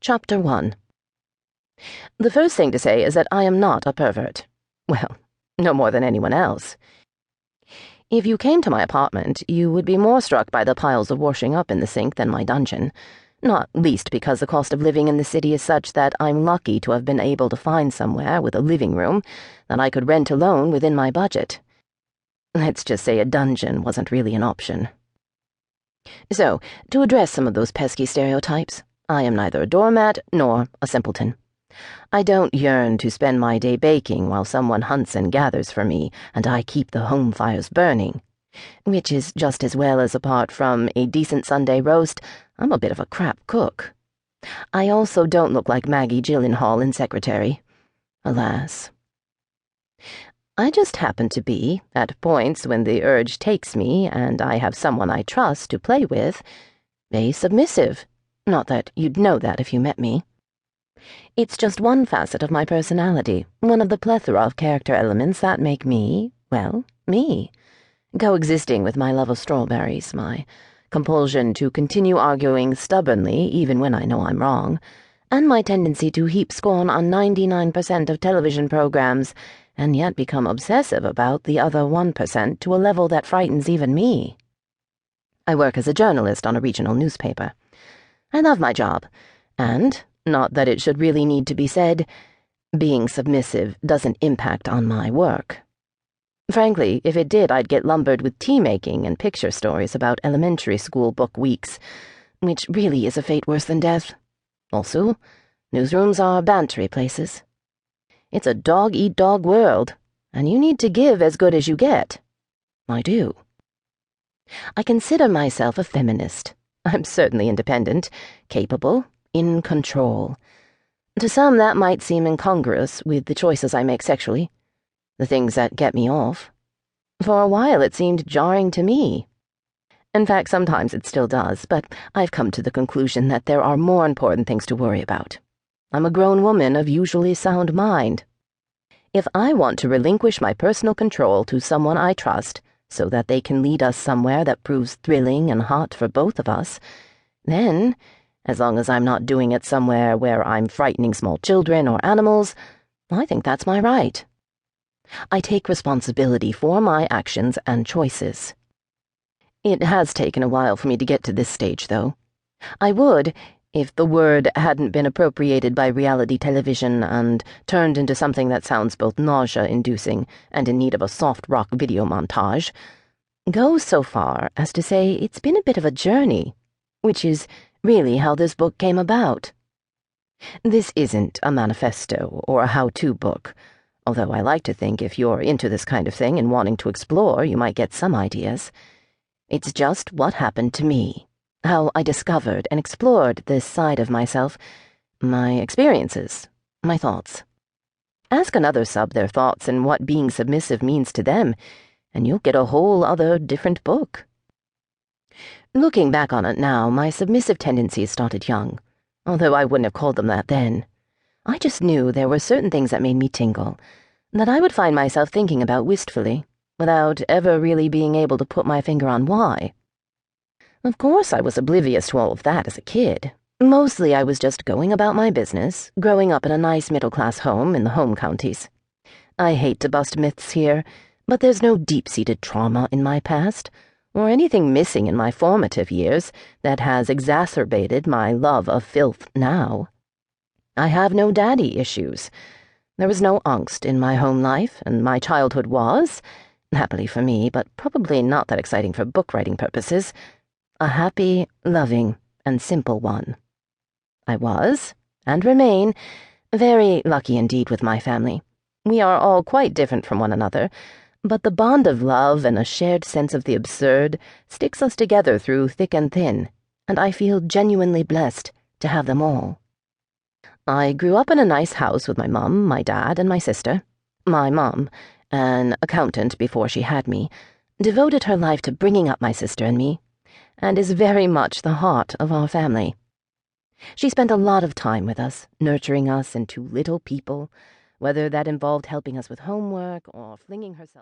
Chapter 1. The first thing to say is that I am not a pervert. Well, no more than anyone else. If you came to my apartment, you would be more struck by the piles of washing up in the sink than my dungeon, not least because the cost of living in the city is such that I'm lucky to have been able to find somewhere with a living room that I could rent alone within my budget. Let's just say a dungeon wasn't really an option. So, to address some of those pesky stereotypes, I am neither a doormat nor a simpleton. I don't yearn to spend my day baking while someone hunts and gathers for me, and I keep the home fires burning. Which is just as well as, apart from a decent Sunday roast, I'm a bit of a crap cook. I also don't look like Maggie Gyllenhaal in Secretary. Alas. I just happen to be, at points when the urge takes me and I have someone I trust to play with, a submissive. Not that you'd know that if you met me. It's just one facet of my personality, one of the plethora of character elements that make me, well, me. Coexisting with my love of strawberries, my compulsion to continue arguing stubbornly even when I know I'm wrong, and my tendency to heap scorn on 99% of television programs and yet become obsessive about the other 1% to a level that frightens even me. I work as a journalist on a regional newspaper. I love my job, and, not that it should really need to be said, being submissive doesn't impact on my work. Frankly, if it did, I'd get lumbered with tea-making and picture stories about elementary school book weeks, which really is a fate worse than death. Also, newsrooms are bantery places. It's a dog-eat-dog world, and you need to give as good as you get. I do. I consider myself a feminist. I'm certainly independent, capable, in control. To some, that might seem incongruous with the choices I make sexually, the things that get me off. For a while, it seemed jarring to me. In fact, sometimes it still does, but I've come to the conclusion that there are more important things to worry about. I'm a grown woman of usually sound mind. If I want to relinquish my personal control to someone I trust so that they can lead us somewhere that proves thrilling and hot for both of us, then, as long as I'm not doing it somewhere where I'm frightening small children or animals, I think that's my right. I take responsibility for my actions and choices. It has taken a while for me to get to this stage, though. I would, if the word hadn't been appropriated by reality television and turned into something that sounds both nausea-inducing and in need of a soft rock video montage, go so far as to say it's been a bit of a journey, which is really how this book came about. This isn't a manifesto or a how-to book, although I like to think if you're into this kind of thing and wanting to explore, you might get some ideas. It's just what happened to me, how I discovered and explored this side of myself, my experiences, my thoughts. Ask another sub their thoughts and what being submissive means to them, and you'll get a whole other different book. Looking back on it now, my submissive tendencies started young, although I wouldn't have called them that then. I just knew there were certain things that made me tingle, that I would find myself thinking about wistfully, without ever really being able to put my finger on why. Of course I was oblivious to all of that as a kid. Mostly I was just going about my business, growing up in a nice middle-class home in the home counties. I hate to bust myths here, but there's no deep-seated trauma in my past, or anything missing in my formative years that has exacerbated my love of filth now. I have no daddy issues. There was no angst in my home life, and my childhood was, happily for me, but probably not that exciting for book-writing purposes, a happy, loving, and simple one. I was, and remain, very lucky indeed with my family. We are all quite different from one another, but the bond of love and a shared sense of the absurd sticks us together through thick and thin, and I feel genuinely blessed to have them all. I grew up in a nice house with my mum, my dad, and my sister. My mum, an accountant before she had me, devoted her life to bringing up my sister and me, and is very much the heart of our family. She spent a lot of time with us, nurturing us into little people, whether that involved helping us with homework or flinging herself